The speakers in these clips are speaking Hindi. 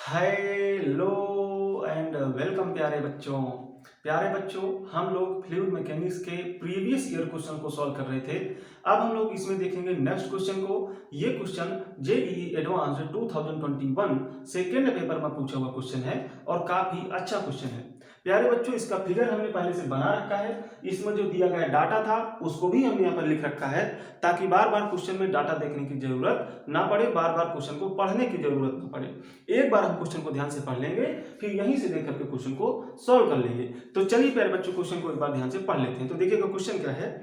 हेलो एंड वेलकम प्यारे बच्चों हम लोग फ्लूइड मैकेनिक्स के प्रीवियस ईयर क्वेश्चन को सॉल्व कर रहे थे। अब हम लोग इसमें देखेंगे नेक्स्ट क्वेश्चन को। ये question JEE advanced 2021 second paper में पूछा हुआ क्वेश्चन है और काफी अच्छा क्वेश्चन है। प्यारे बच्चों, इसका फिगर हमने पहले से बना रखा है। इसमें जो दिया गया डाटा था उसको भी हमने यहाँ पर लिख रखा है ताकि बार बार क्वेश्चन में डाटा देखने की जरूरत ना पड़े, बार बार क्वेश्चन को पढ़ने की जरूरत ना पड़े। एक बार हम क्वेश्चन को ध्यान से पढ़ लेंगे, फिर यहीं से देख करके क्वेश्चन को सॉल्व कर लेंगे। तो चलिए प्यारे बच्चों, क्वेश्चन को एक बार ध्यान से पढ़ लेते हैं। तो देखिएगा क्वेश्चन क्या है।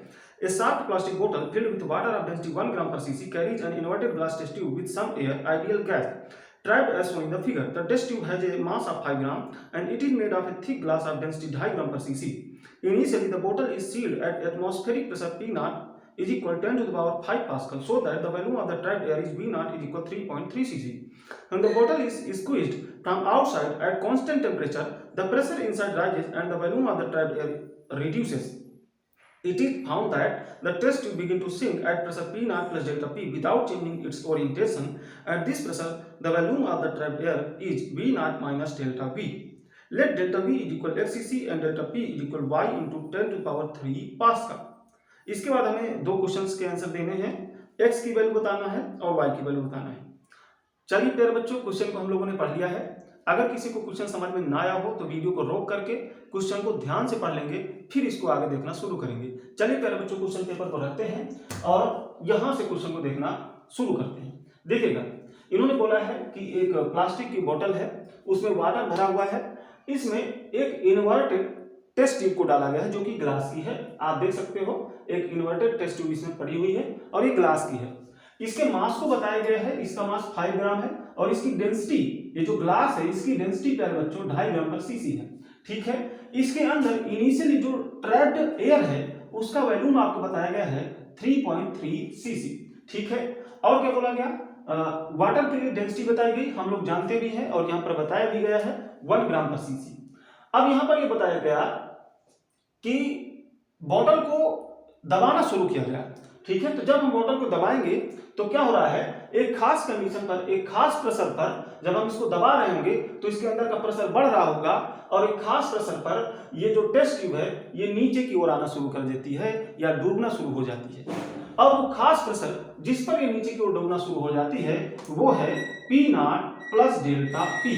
A soft plastic bottle filled with water of density 1 gram per cc carries an inverted glass test tube with some air, ideal gas, trapped as shown in the figure. The test tube has a mass of 5 gram and it is made of a thick glass of density 2.5 gram per cc. Initially, the bottle is sealed at atmospheric pressure P naught is equal 10 to the power 5 pascal, so that the volume of the trapped air is V naught is equal 3.3 cc. When the bottle is squeezed from outside at constant temperature, the pressure inside rises and the volume of the trapped air reduces. It is found that the test tube begin to sink at pressure P naught plus delta P without changing its orientation. At this pressure, the volume of the trapped air is V naught minus delta V. Let delta V is equal xcc and delta P is equal y into 10 to the power 3 pascal. इसके बाद हमें दो क्वेश्चंस के आंसर देने हैं, x की वैल्यू बताना है और y की वैल्यू बताना है। चलिए प्यारे बच्चों, क्वेश्चन को हम लोगों ने पढ़ लिया है। अगर किसी को क्वेश्चन समझ में ना आया हो तो वीडियो को रोक करके क्वेश्चन को ध्यान से पढ़ लेंगे, फिर इसको आगे देखना शुरू करेंगे। चलिए प्यारे बच्चों, क्वेश्चन पेपर को रखते हैं और यहां से क्वेश्चन को देखना शुरू करते हैं। देखिएगा, इन्होंने बोला है कि एक प्लास्टिक की बोतल है, उसमें वाटर भरा हुआ है, इसमें एक इन्वर्टेड टेस्ट ट्यूब को डाला गया है जो कि ग्लास की है। आप देख सकते हो एक इन्वर्टेड टेस्ट ट्यूब इसमें पड़ी हुई है और ये ग्लास की है। इसके मास को बताया गया है, इसका मास 5 ग्राम है और इसकी डेंसिटी, ये जो ग्लास है इसकी डेंसिटी प्यारे बच्चों 2.5 ग्राम पर सीसी है। ठीक है, इसके अंदर इनिशियली जो ट्रैप्ड एयर है उसका वैल्यूम आपको बताया गया है 3.3 सीसी। ठीक है, और क्या बोला गया, वाटर के लिए डेंसिटी बताई गई, हम लोग जानते भी हैं और यहाँ पर बताया भी गया है 1 ग्राम पर सीसी। अब यहां पर ये बताया गया कि बॉटल को दबाना शुरू किया गया। ठीक है, तो जब हम बॉटल को दबाएंगे तो क्या हो रहा है, एक खास कंडीशन पर, एक खास प्रेशर पर जब हम इसको दबा रहे होंगे तो इसके अंदर का प्रेशर बढ़ रहा होगा और एक खास प्रेशर पर ये जो टेस्ट ट्यूब है ये नीचे की ओर आना शुरू कर देती है या डूबना शुरू हो जाती है। और वो खास प्रेशर जिस पर ये नीचे की ओर डूबना शुरू हो जाती है वो है P not plus delta P।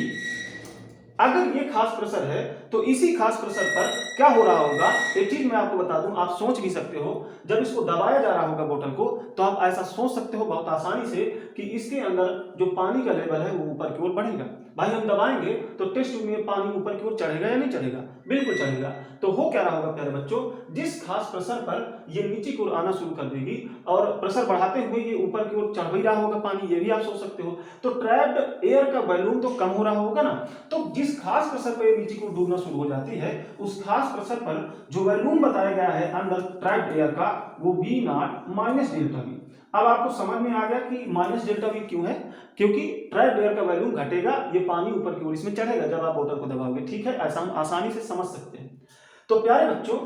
अगर ये खास प्रेशर है तो इसी खास प्रेशर पर क्या हो रहा होगा, एक चीज मैं आपको बता दूं, आप सोच भी सकते हो, जब इसको दबाया जा रहा होगा बोतल को तो आप ऐसा सोच सकते हो बहुत आसानी से कि इसके अंदर जो पानी का लेवल है वो ऊपर की ओर बढ़ेगा। भाई हम दबाएंगे तो टेस्ट ट्यूब में पानी ऊपर की ओर चढ़ेगा या नहीं चढ़ेगा, बिल्कुल चढ़ेगा। तो हो क्या रहा होगा प्यारे बच्चों, जिस खास प्रेशर पर ये नीचे की ओर आना शुरू कर देगी और प्रेशर बढ़ाते हुए ये ऊपर की ओर चढ़ ही रहा होगा पानी, ये भी आप सोच सकते हो। तो ट्रैप्ड एयर का वॉल्यूम तो कम हो रहा होगा ना, तो जिस खास प्रेशर पर नीचे की ओर डूबना शुरू हो जाती है उस खास प्रेशर पर जो वॉल्यूम बताया गया है अंदर ट्रैप्ड एयर का वो V not minus delta V। अब आपको समझ में आ गया कि माइनस डेल्टा V क्यों है, क्योंकि ट्रैप्ड एयर का वॉल्यूम घटेगा, ये पानी ऊपर की ओर इसमें चढ़ेगा जब आप बोतल को दबाओगे। ठीक है, आसानी से समझ सकते हैं। तो प्यारे बच्चों,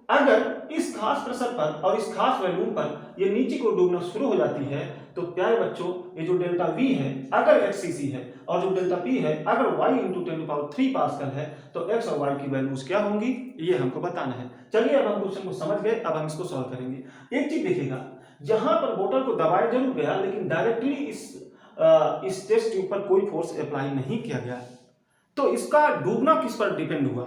अगर इस खास प्रेशर पर और इस खास वॉल्यूम पर ये नीचे को डूबना शुरू हो जाती है तो प्यारे बच्चों ये जो डेल्टा V है अगर xcc है और जो डेल्टा P है अगर y into 10 to power 3 pascal है तो x और y की वैल्यूज क्या होंगी ये हमको बताना है। चलिए अब हम क्वेश्चन को समझ गए, अब हम इसको सॉल्व करेंगे। एक चीज देखिएगा, यहां पर बोतल को दबाया जरूर गया लेकिन डायरेक्टली इस टेस्ट ट्यूब पर कोई फोर्स अप्लाई नहीं किया गया, तो इसका डूबना किस पर डिपेंड हुआ,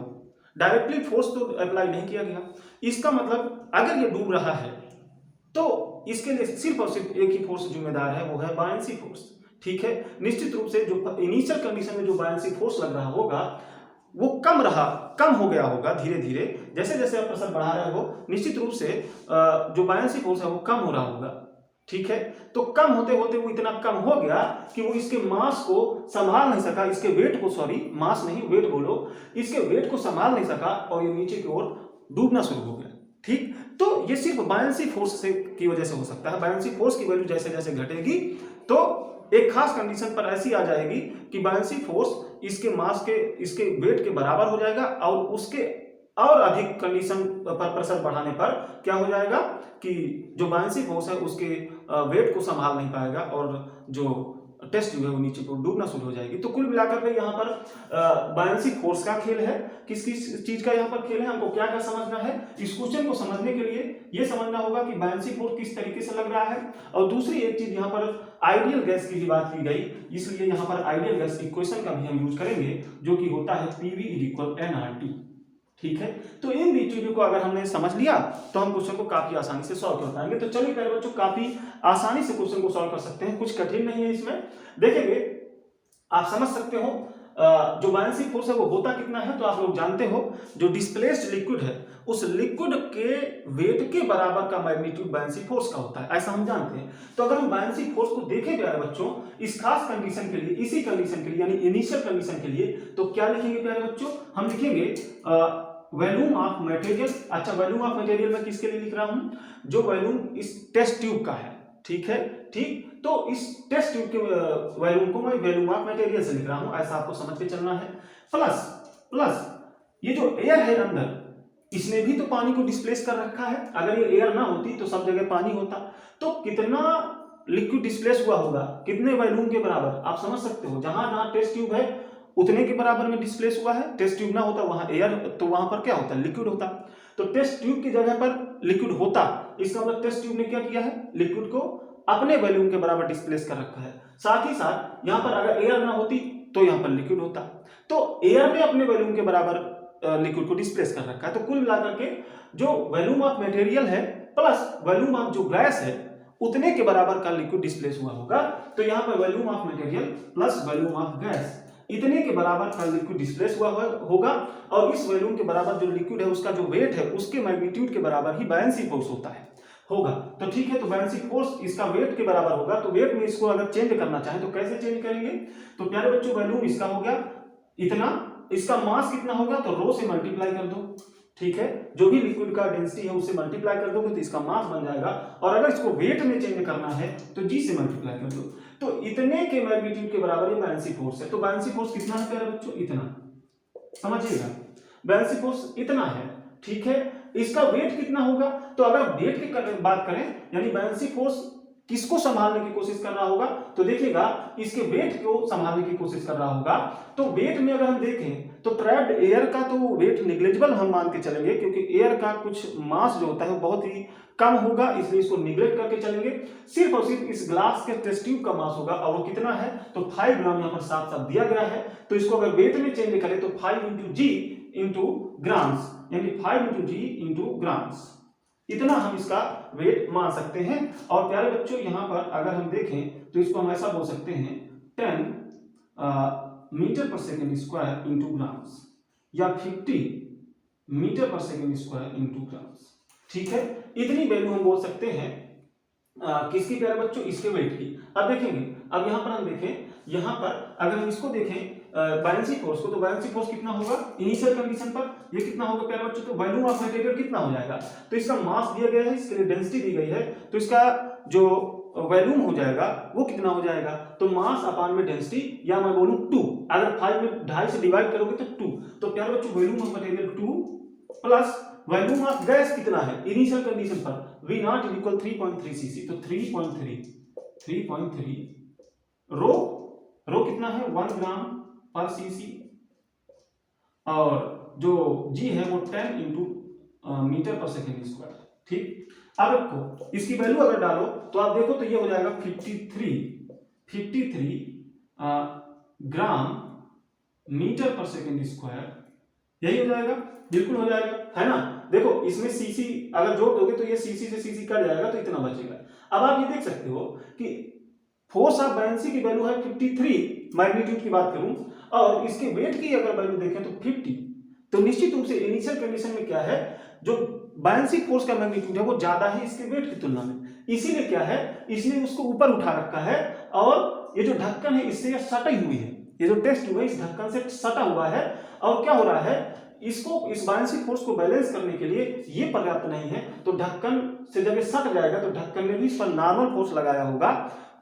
डायरेक्टली फोर्स तो अप्लाई नहीं किया गया। इसका मतलब अगर ये डूब रहा है तो इसके लिए सिर्फ और सिर्फ एक ही फोर्स जिम्मेदार है, वो है बायंसी फोर्स। ठीक है, निश्चित रूप से जो इनिशियल कंडीशन में जो बायंसी फोर्स लग रहा होगा वो कम हो गया होगा धीरे धीरे, जैसे जैसे आप प्रेशर बढ़ा रहे हो निश्चित रूप से जो बायंसी फोर्स है वो कम हो रहा होगा। ठीक है, तो कम होते होते वो इतना कम हो गया कि वो इसके मास को संभाल नहीं सका, इसके वेट को, सॉरी मास नहीं वेट बोलो, इसके वेट को संभाल नहीं सका और ये नीचे की ओर डूबना शुरू हो गया। ठीक, तो ये सिर्फ बायंसी फोर्स से की वजह से हो सकता है। बायंसी फोर्स की वैल्यू जैसे जैसे घटेगी तो एक खास कंडीशन पर ऐसी आ जाएगी कि बायंसी फोर्स इसके मास के, इसके वेट के बराबर हो जाएगा और उसके और अधिक कंडीशन पर प्रेशर बढ़ाने पर क्या हो जाएगा कि जो बायंसी फोर्स है उसके वेट को संभाल नहीं पाएगा और जो टेस्ट ट्यूब है वो नीचे को डूबना शुरू हो जाएगी। तो कुल मिलाकर के यहाँ पर बायनेंसी फोर्स का खेल है। किस किस चीज का यहाँ पर खेल है, हमको क्या क्या समझना है। इस क्वेश्चन को समझने के लिए ये समझना होगा कि बायनेंसी फोर्स किस तरीके से लग रहा है। और दूसरी एक चीज यहाँ पर आइडियल गैस की भी बात की गई, इसलिए यहाँ पर आइडियल गैस इक्वेशन का भी हम यूज करेंगे, जो कि होता है PV = nRT। ठीक है, तो इन चीजों को अगर हमने समझ लिया तो हम क्वेश्चन को काफी आसानी से सॉल्व कर पाएंगे। तो चलिए प्यारे बच्चों, काफी आसानी से क्वेश्चन को सॉल्व कर सकते हैं, कुछ कठिन नहीं है इसमें। देखेंगे आप समझ सकते हो जो बायनेंसी फोर्स है वो होता कितना है। तो आप लोग जानते हो जो डिस्प्लेस्ड लिक्विड है उस लिक्विड के वेट के बराबर का मैग्नीट्यूड बायनेंसी फोर्स का होता है, ऐसा हम जानते हैं। तो अगर हम बायनेंसी फोर्स को देखें प्यारे बच्चों इस खास कंडीशन के लिए, इसी कंडीशन के लिए यानी इनिशियल कंडीशन के लिए, तो क्या लिखेंगे प्यारे बच्चों, हम लिखेंगे वॉल्यूम ऑफ मटेरियल। अच्छा, वॉल्यूम ऑफ मटेरियल मैं किसके लिए लिख रहा हूं, जो वॉल्यूम इस टेस्ट ट्यूब का है। ठीक है, ठीक, तो इस टेस्ट ट्यूब के वॉल्यूम को मैं वॉल्यूम ऑफ मटेरियल से लिख रहा हूं, ऐसा आपको समझ के चलना है। प्लस ये जो एयर है अंदर, इसने भी तो पानी को डिस्प्लेस कर रखा है। अगर ये एयर ना होती तो सब जगह पानी होता, तो कितना लिक्विड डिस्प्लेस हुआ होगा, कितने वॉल्यूम के बराबर, आप समझ सकते हो। जहां जहां टेस्ट ट्यूब है उतने के बराबर में डिस्प्लेस हुआ है। टेस्ट ट्यूब ना होता वहां एयर, तो वहां पर क्या होता, लिक्विड होता। तो टेस्ट ट्यूब की जगह पर लिक्विड होता, इसका मतलब टेस्ट ट्यूब ने क्या किया है, लिक्विड को अपने वॉल्यूम के बराबर डिस्प्लेस कर रखा है। साथ ही साथ यहां पर अगर एयर ना होती तो यहां पर लिक्विड होता। तो एयर ने अपने वॉल्यूम के बराबर लिक्विड को डिस्प्लेस कर रखा है। तो कुल मिलाकर के जो वॉल्यूम ऑफ मटेरियल है प्लस वॉल्यूम ऑफ जो गैस है उतने के बराबर का लिक्विड डिस्प्लेस हुआ होगा। तो यहां पर volume of material plus volume of gas इतने के बराबर का लिक्विड डिस्प्लेस हुआ होगा। और इस वॉल्यूम के बराबर जो लिक्विड है उसका जो वेट है उसके मैग्नीट्यूड के बराबर ही बायनेंसी फोर्स होगा। तो ठीक है, तो बायनेंसी फोर्स इसका वेट के बराबर होगा। तो वेट में इसको अगर चेंज करना चाहे तो कैसे चेंज करेंगे। तो प्यारे बच्चों वॉल्यूम इसका हो गया इतना, इसका मास कितना होगा, तो रो से मल्टीप्लाई कर दो। ठीक है, जो भी लिक्विड का डेंसिटी है उससे मल्टीप्लाई कर दोगे तो इसका मास बन जाएगा। और अगर इसको वेट में चेंज करना है तो जी से मल्टीप्लाई कर दो। तो इतने के मैग्नीट्यूड के बराबर ये बायनेंसी फोर्स है। तो बायनेंसी फोर्स कितना है प्यारे बच्चों, इतना, समझिएगा, बायनेंसी फोर्स इतना है। ठीक है, इसका वेट कितना होगा, तो अगर वेट की बात करें यानी बायनेंसी फोर्स किसको संभालने की कोशिश कर रहा होगा, तो देखिएगा इसके वेट को संभालने की कोशिश कर रहा होगा। तो वेट में अगर हम देखें तो ट्रैप्ड एयर का तो वेट निग्लेजिबल हम मान के चलेंगे, क्योंकि एयर का कुछ मास जो होता है वो बहुत ही कम होगा, इसलिए इसको निग्लेक्ट करके चलेंगे। सिर्फ और सिर्फ इस ग्लास के टेस्ट ट्यूब का मास होगा, और वो कितना है, तो 5 ग्राम यहाँ पर साफ साफ दिया गया है। तो इसको अगर वेट में चेंज करें तो 5 × G × ग्राम्स, यानी 5 × G × ग्राम्स, इतना हम इसका वेट मान सकते हैं। और प्यारे बच्चों यहाँ पर अगर हम देखें तो इसको हम ऐसा बोल सकते हैं 10 मीटर/सेकंड² × ग्राम्स, या 50 मीटर/सेकंड² × ग्राम्स। ठीक है, इतनी वैल्यू हम बोल सकते हैं किसकी प्यारे बच्चों, इसके वेट की। अब देखेंगे, अब यहाँ पर हम देखें, यहाँ पर अगर हम इसको देखें बायनेंसी फोर्स को, तो बायनेंसी फोर्स कितना होगा इनिशियल कंडीशन पर, ये कितना होगा प्यारे बच्चों, तो वॉल्यूम ऑफ मटेरियल कितना हो जाएगा, तो इसका मास दिया गया है, इसके लिए डेंसिटी दी गई है, तो इसका जो वॉल्यूम हो जाएगा वो कितना हो जाएगा, तो मास अपान में डेंसिटी, या मैं बोलूं 2, अगर 5 में 2.5 से डिवाइड करोगे तो 2। तो प्यारे बच्चों volume of material 2 plus volume of gas कितना है इनिशियल कंडीशन पर, V0 = 3.3 cc, तो 3.3 रो कितना है 1 ग्राम/cc, और जो G है वो 10 × मीटर/सेकंड²। ठीक, अब रखो इसकी वैल्यू अगर डालो तो आप देखो तो ये हो जाएगा 53 ग्राम मीटर/सेकंड²। यही हो जाएगा, बिल्कुल हो जाएगा, है ना। देखो इसमें सीसी अगर जोड़ दोगे तो ये सीसी से सीसी कट जाएगा, तो इतना बचेगा। अब आप ये देख सकते हो कि फोर्स ऑफ बायनेंसी की वैल्यू है 53, मैग्नीट्यूड की बात करूं, और इसके वेट की अगर वैल्यू देखें तो 50, तो निश्चित रूप से इनिशियल कंडीशन में क्या है, जो बायनेंसी फोर्स का मैग्नीट्यूड है वो ज्यादा है इसके वेट की तुलना में। इसीलिए क्या है, इसने उसको ऊपर उठा रखा है, और ये जो ढक्कन है इससे ये सटी हुई है, ये जो टेस्ट ट्यूब है इस ढक्कन से सटा हुआ है। और क्या हो रहा है, इसको इस बायनेंसी फोर्स को बैलेंस करने के लिए ये पर्याप्त नहीं है, तो ढक्कन से जब ये सट जाएगा तो ढक्कन ने भी इस पर नॉर्मल फोर्स लगाया होगा,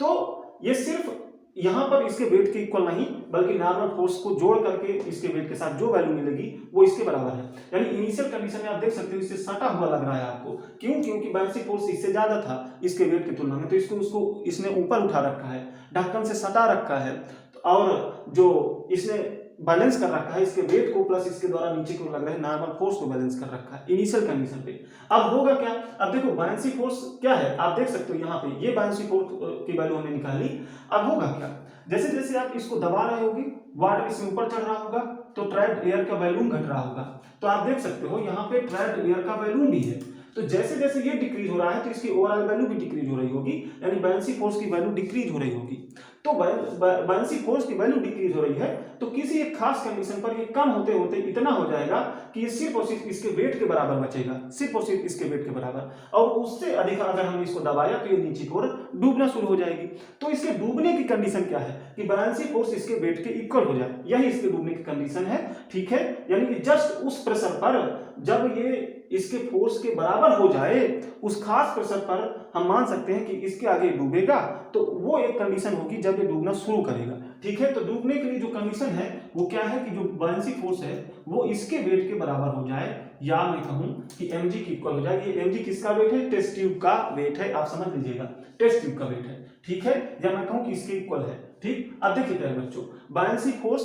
तो ये सिर्फ यहां पर इसके वेट के इक्वल नहीं बल्कि नॉर्मल फोर्स को जोड़ करके इसके वेट के साथ जो वैल्यू मिलेगी वो इसके बराबर है। यानी इनिशियल कंडीशन में आप देख सकते हो इससे सटा हुआ लग रहा है आपको, क्यों? क्योंकि बायसी फोर्स इससे ज्यादा था इसके वेट की तुलना में, तो उसको इसने ऊपर उठा रखा है, ढक्कन से सटा रखा है, और जो इसने बैलेंस कर रखा है इसके वेट को प्लस इसके द्वारा नीचे को लग रहा है नॉर्मल फोर्स को बैलेंस कर रखा है इनिशियल कंडीशन पे। अब होगा क्या? अब देखो बायसी फोर्स क्या है आप देख सकते हो यहाँ पे, ये बायसी फोर्स की वैल्यू हमने निकाली। अब होगा क्या? जैसे जैसे आप इसको दबा रहे होगे वाटर इसमें ऊपर चढ़ रहा होगा तो ट्रैप्ड एयर का वॉल्यूम घट रहा होगा। तो आप देख सकते हो यहाँ पे ट्रैप्ड एयर का वॉल्यूम भी है, तो जैसे जैसे ये डिक्रीज हो रहा है तो इसकी ओवरऑल वैल्यू भी डिक्रीज हो रही होगी, यानी बायसी फोर्स की वैल्यू डिक्रीज हो रही होगी। तो बायसी फोर्स की वैल्यू डिक्रीज हो रही है तो किसी एक खास कंडीशन पर ये कम होते होते इतना हो जाएगा कि ये सिर्फ और सिर्फ इसके वेट के बराबर बचेगा, सिर्फ और सिर्फ इसके वेट के बराबर, और उससे अधिक अगर हमने इसको दबाया तो ये नीचे की ओर डूबना शुरू हो जाएगी। तो इसके डूबने की कंडीशन क्या है कि बायसी फोर्स इसके वेट के इक्वल हो जाए, यही इसके डूबने की कंडीशन है। ठीक है, यानी कि जस्ट उस प्रेशर पर जब ये इसके फोर्स के बराबर हो जाए, उस खास प्रेशर पर हम मान सकते हैं कि इसके आगे डूबेगा, तो वो एक कंडीशन होगी जब ये डूबना शुरू करेगा। ठीक है, तो डूबने के लिए जो कंडीशन है वो क्या है कि जो बायसी फोर्स है वो इसके वेट के बराबर हो जाए, या मैं कहूं कि mg की इक्वल हो जाए। ये mg किसका वेट है? टेस्ट ट्यूब का वेट है, आप समझ लीजिएगा, टेस्ट ट्यूब का वेट है। ठीक है, या मैं कहूं कि इसके इक्वल है। ठीक, अब देखिए प्यारे बच्चों, बायसी फोर्स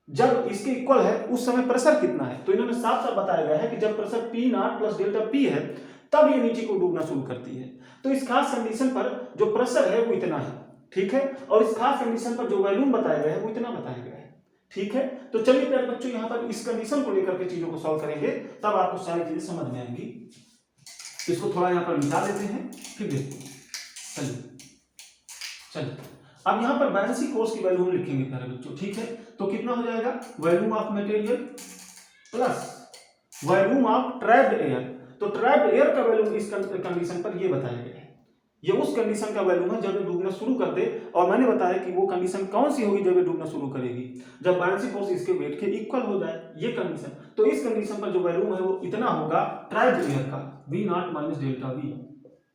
जब इसके इक्वल है उस समय प्रेशर कितना है, तो इन्होंने साफ साफ बताया गया है कि जब pressure P not plus delta P है तब ये नीचे को डूबना शुरू करती है। तो इस खास कंडीशन पर जो प्रेशर है वो इतना है। ठीक है, और इस खास कंडीशन पर जो वॉल्यूम बताया गया है वो इतना बताया गया है। ठीक है, तो चलिए प्यारे बच्चों यहाँ पर इस कंडीशन को लेकर के चीजों को सॉल्व करेंगे, तब आपको सारी चीजें समझ में आएंगी। इसको थोड़ा यहाँ पर मिटा देते हैं, फिर देखते हैं। चलिए अब यहाँ पर बायसी फोर्स की वैल्यू हम लिखेंगे प्यारे बच्चों। ठीक है, तो कितना हो जाएगा? Volume of material plus volume of trapped air. तो ट्रैप्ड एयर का वॉल्यूम इस कंडीशन पर ये बताया गया है, ये उस कंडीशन का वॉल्यूम है जब ये डूबना शुरू कर दे, और मैंने बताया कि वो कंडीशन कौन सी होगी जब ये डूबना शुरू करेगी, जब बायसी फोर्स इसके वेट के इक्वल हो जाए, ये कंडीशन। तो इस कंडीशन पर जो वॉल्यूम है वो इतना होगा ट्रैप्ड एयर का, v not minus delta we.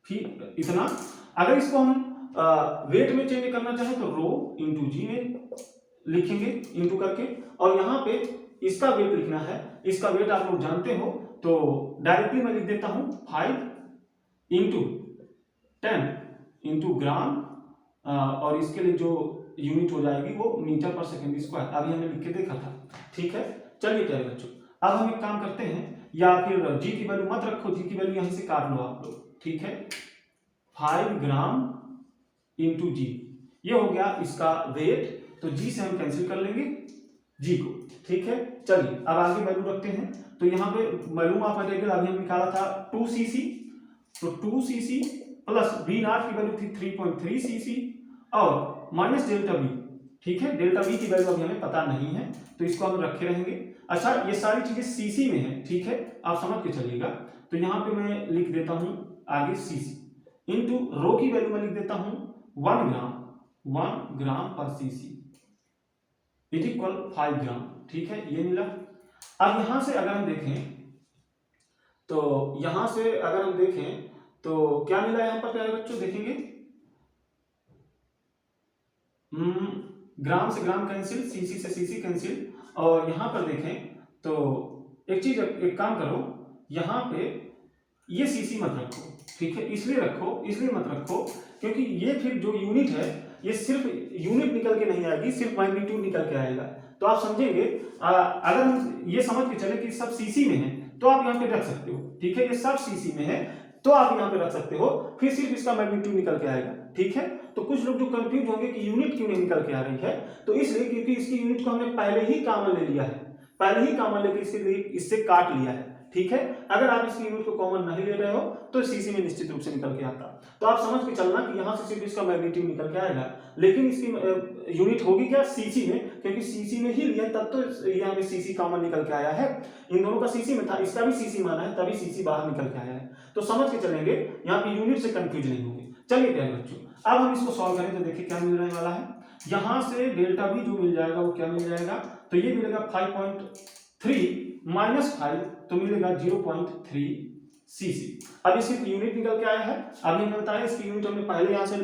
ठीक, इतना। अगर इसको हम वेट में चेंज करना चाहे तो रो इंटू जी में लिखेंगे इंटू करके, और यहाँ पे इसका वेट लिखना है। इसका वेट आप लोग जानते हो, तो डायरेक्टली मैं लिख देता हूं 5 इंटू 10 इंटू ग्राम, और इसके लिए जो यूनिट हो जाएगी वो मीटर पर सेकेंड स्क्वायर, अभी हमने लिख के देखा था। ठीक है, चलिए प्यारे बच्चों, अब हम एक काम करते हैं, या फिर जी की वैल्यू मत रखो, जी की वैल्यू यहीं से काट लो आप लोग। ठीक है, 5 ग्राम इंटू जी, ये हो गया इसका वेट, तो जी से हम कैंसिल कर लेंगे जी को। ठीक है, चलिए अब आगे वैल्यू रखते हैं। तो यहाँ पे वॉल्यूम ऑफ मटेरियल अभी हम निकाला था 2 cc, तो 2 cc प्लस वी नॉट की वैल्यू थी 3.3 cc और माइनस डेल्टा वी। ठीक है, डेल्टा वी की वैल्यू अभी हमें पता नहीं है, तो इसको हम रखे रहेंगे। अच्छा, ये सारी चीजें सीसी में है। ठीक है, आप समझ के चलिएगा। तो यहाँ पे मैं लिख देता हूं आगे सीसी इंटू रो की वैल्यू मैं लिख देता हूं 1 ग्राम पर सीसी इज इक्वल 5 ग्राम। ठीक है, ये मिला। अब यहां से अगर हम देखें तो क्या मिला यहां पर प्यारे बच्चों, देखेंगे ग्राम से ग्राम कैंसिल, सीसी से सीसी कैंसिल, और यहां पर देखें तो एक काम करो, यहां पे ये सीसी मत रखो। ठीक है, इसलिए मत रखो क्योंकि ये फिर जो यूनिट है ये सिर्फ यूनिट निकल के नहीं आएगी, सिर्फ मैग्नीट्यूड निकल के आएगा। तो आप समझेंगे, अगर हम ये समझ के चले कि सब सीसी में है तो आप यहाँ पे रख सकते हो। ठीक है, ये सब सीसी में है तो आप यहाँ पे रख सकते हो, फिर सिर्फ इसका मैग्नीट्यूड निकल के आएगा। ठीक है, तो कुछ लोग जो कंफ्यूज होंगे कि यूनिट क्यों नहीं निकल के आ रही है, तो इसलिए क्योंकि इसकी यूनिट को हमने पहले ही कॉमन ले लिया है, पहले ही कॉमन लेके इससे काट लिया है। ठीक है, अगर आप इसकी यूनिट को कॉमन नहीं ले रहे हो तो सीसी में निश्चित रूप से निकल के आता। तो आप समझ के चलना कि यहां से सिर्फ इसका मैग्नीट्यूड निकल के आएगा, लेकिन इसकी यूनिट होगी क्या, सीसी में, क्योंकि सीसी में ही लिया तब तो यहाँ पे सीसी कॉमन निकल के आया है। इन दोनों का सीसी में था, इसका भी सीसी माना है, तभी सीसी बाहर निकल के आया है। तो समझ के चलेंगे, यहाँ पे यूनिट से कंफ्यूज नहीं होंगे। चलिए प्यारे बच्चों, अब हम इसको सॉल्व करें तो देखिए क्या मिलने वाला है। यहां से डेल्टा भी जो मिल जाएगा वो क्या मिल जाएगा, तो ये मिलेगा 5.3 माइनस 5, तो मिलेगा 0.3 cc। अब इसकी यूनिट निकल के आया है, अभी हमने बताया इसकी यूनिट हमने पहले यहां से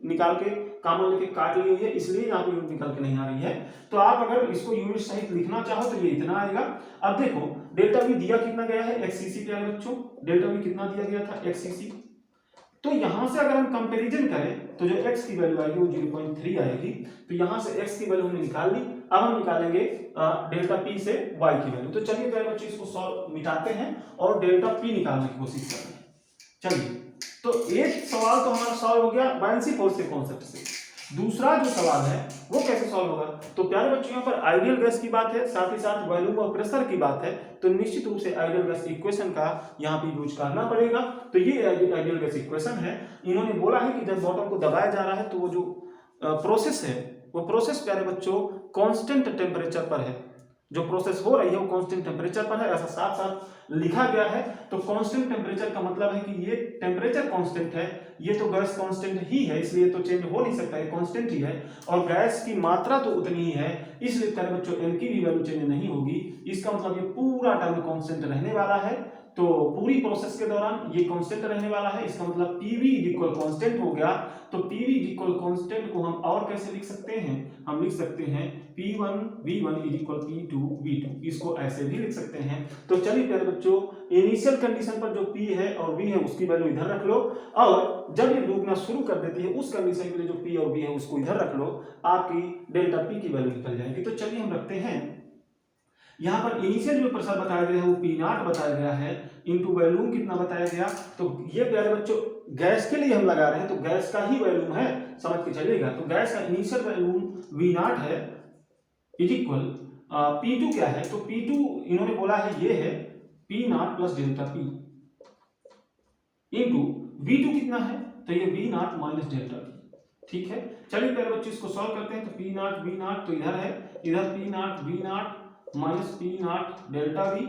निकाल के कॉमन लेके काट ली हुई है, इसलिए यहाँ पे यूनिट निकल के नहीं आ रही है। तो आप अगर इसको यूनिट सहित लिखना चाहो तो ये इतना आएगा। अब देखो डेल्टा वी दिया कितना गया है, एक्ससीसी प्यारे बच्चों, डेल्टा वी कितना दिया गया था, एक्ससीसी। तो यहां से अगर हम कंपैरिजन करें तो जो x की वैल्यू आएगी वो 0.3 आएगी। तो यहां से x की वैल्यू हमने निकाल ली। अब हम निकालेंगे डेल्टा p से y की वैल्यू। तो चलिए प्यारे बच्चों इसको सॉल्व मिटाते हैं और डेल्टा p निकालने की कोशिश करते हैं। चलिए, तो एक सवाल तो हमारा सॉल्व हो गया बायनसी फोर्स के कॉन्सेप्ट से। दूसरा जो सवाल है वो कैसे सॉल्व होगा, तो प्यारे बच्चों यहाँ पर आइडियल गैस की बात है, साथ ही साथ वॉल्यूम और प्रेशर की बात है। तो निश्चित रूप से आइडियल गैस इक्वेशन का यहाँ पे यूज करना पड़ेगा। तो ये आइडियल गैस इक्वेशन है। इन्होंने बोला है कि जब बॉटम को दबाया जा रहा है तो वो जो प्रोसेस है वो प्रोसेस प्यारे बच्चों कांस्टेंट टेम्परेचर पर है। जो प्रोसेस हो रही है वो कांस्टेंट टेम्परेचर पर है, ऐसा साथ साथ लिखा गया है। तो कांस्टेंट टेम्परेचर का मतलब है कि ये टेम्परेचर कांस्टेंट है, ये तो गैस कांस्टेंट ही है, इसलिए तो चेंज हो नहीं सकता, ये कांस्टेंट ही है। और गैस की मात्रा तो उतनी ही है, इसलिए प्यारे बच्चों एन की भी वैल्यू चेंज नहीं होगी। इसका मतलब ये पूरा टर्म कांस्टेंट रहने वाला है। तो पूरी प्रोसेस के दौरान ये कांस्टेंट रहने वाला है। इसका मतलब PV इक्वल कांस्टेंट हो गया। तो PV इक्वल कांस्टेंट को हम और कैसे लिख सकते हैं, हम लिख सकते हैं P1 V1 equal P2 V2, इसको ऐसे भी लिख सकते हैं। तो चलिए प्यारे बच्चों, इनिशियल कंडीशन पर जो P है और V है उसकी वैल्यू इधर रख लो, और जब ये डूबना शुरू कर देती है उस कंडीशन के लिए जो P और V है उसको इधर रख लो, आपकी डेल्टा P की वैल्यू निकल जाएगी। तो चलिए हम रखते हैं, यहाँ पर इनिशियल जो प्रेशर बताया गया है वो P0 बताया गया है, इनटू वॉल्यूम कितना बताया गया। तो ये प्यारे बच्चों गैस के लिए हम लगा रहे हैं, तो गैस का ही वॉल्यूम है, समझ के चलिएगा। तो गैस का इनिशियल वॉल्यूम V0 है इज इक्वल P2 क्या है, तो P2 इन्होंने बोला है ये है P0 plus delta P into V2 कितना है, तो ये V0 माइनस डेल्टा P। ठीक है, चलिए प्यारे बच्चों इसको सॉल्व करते हैं। तो P0 V0 तो इधर है, इधर P0 V0 minus P0 delta V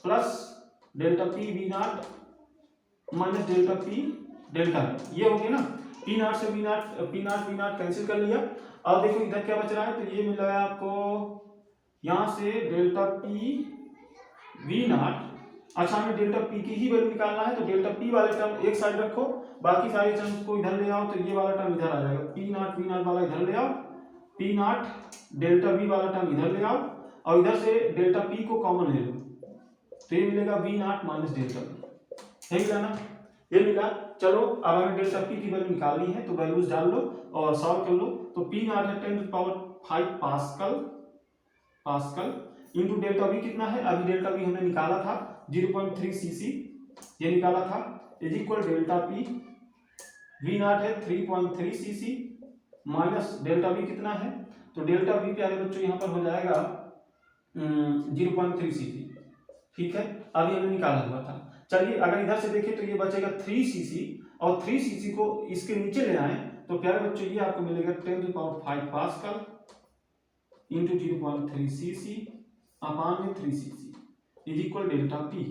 plus delta P V0 minus delta P delta V, ये हो गया ना। P0 से P0 V0 कैंसिल कर लिया। अब देखो इधर क्या बच रहा है, तो ये मिल रहा है आपको यहां से डेल्टा P V0। अच्छा, हमें डेल्टा P की ही वैल्यू निकालना है, तो डेल्टा P वाले टर्म एक साइड रखो, बाकी सारे टर्म्स को इधर ले आओ, तो ये वाला टर्म इधर आ जाएगा। P0 V0 वाला इधर ले आओ, P0 डेल्टा V वाला टर्म इधर ले आओ, और इधर से डेल्टा P को कॉमन ले लो, तो ये मिलेगा V0 माइनस डेल्टा V। यही मिला ना, ये मिला। चलो अब हमें डेल्टा P की वैल्यू निकालनी है, तो वैल्यूज डाल लो और सॉल्व कर लो। तो P0 है 10⁵ पास्कल इंटू डेल्टा V कितना है, अभी डेल्टा V हमने निकाला था 0.3 cc, ये निकाला था, is equal delta P V0 है 3.3 cc माइनस डेल्टा V कितना है, तो डेल्टा V प्यारे बच्चों यहाँ पर हो जाएगा 0.3 cc। ठीक है, अभी हमने निकाला हुआ था। चलिए अगर इधर से देखें तो ये बचेगा 3 cc, और 3 cc को इसके नीचे ले आए तो प्यारे बच्चों ये आपको मिलेगा 10⁵ पास्कल इंटू 0.3 cc अपान में 3 cc is equal delta P।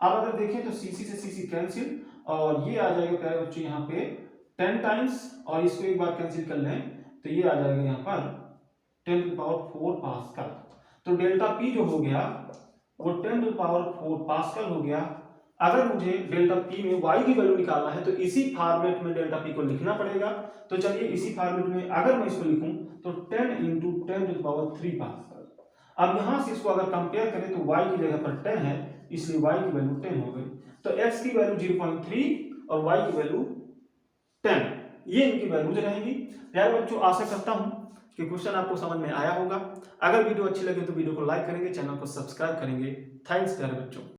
अब अगर देखें तो cc से cc कैंसिल, और ये आ जाएगा प्यारे बच्चों यहाँ पे 10 टाइम्स, और इसको एक बार कैंसिल कर लें तो ये आ जाएगा यहाँ पर 10⁴ पास्कल। तो डेल्टा P जो हो गया वो 10⁴ पास्कल हो गया। अगर मुझे डेल्टा P में y की वैल्यू निकालना है तो इसी फॉर्मेट में डेल्टा P को लिखना पड़ेगा। तो चलिए इसी फॉर्मेट में अगर मैं इसको लिखूं तो 10 इंटू 10⁻³ पास्कल। अब यहां से इसको अगर कंपेयर करें तो y की जगह पर 10 है, इसलिए y की वैल्यू 10 हो गई। तो x की वैल्यू 0.3 और y की वैल्यू 10, ये इनकी वैल्यूज रहेंगी। प्यारे बच्चों, आशा करता हूं कि क्वेश्चन आपको समझ में आया होगा। अगर वीडियो अच्छी लगे तो वीडियो को लाइक करेंगे, चैनल को सब्सक्राइब करेंगे। थैंक्स प्यारे बच्चों।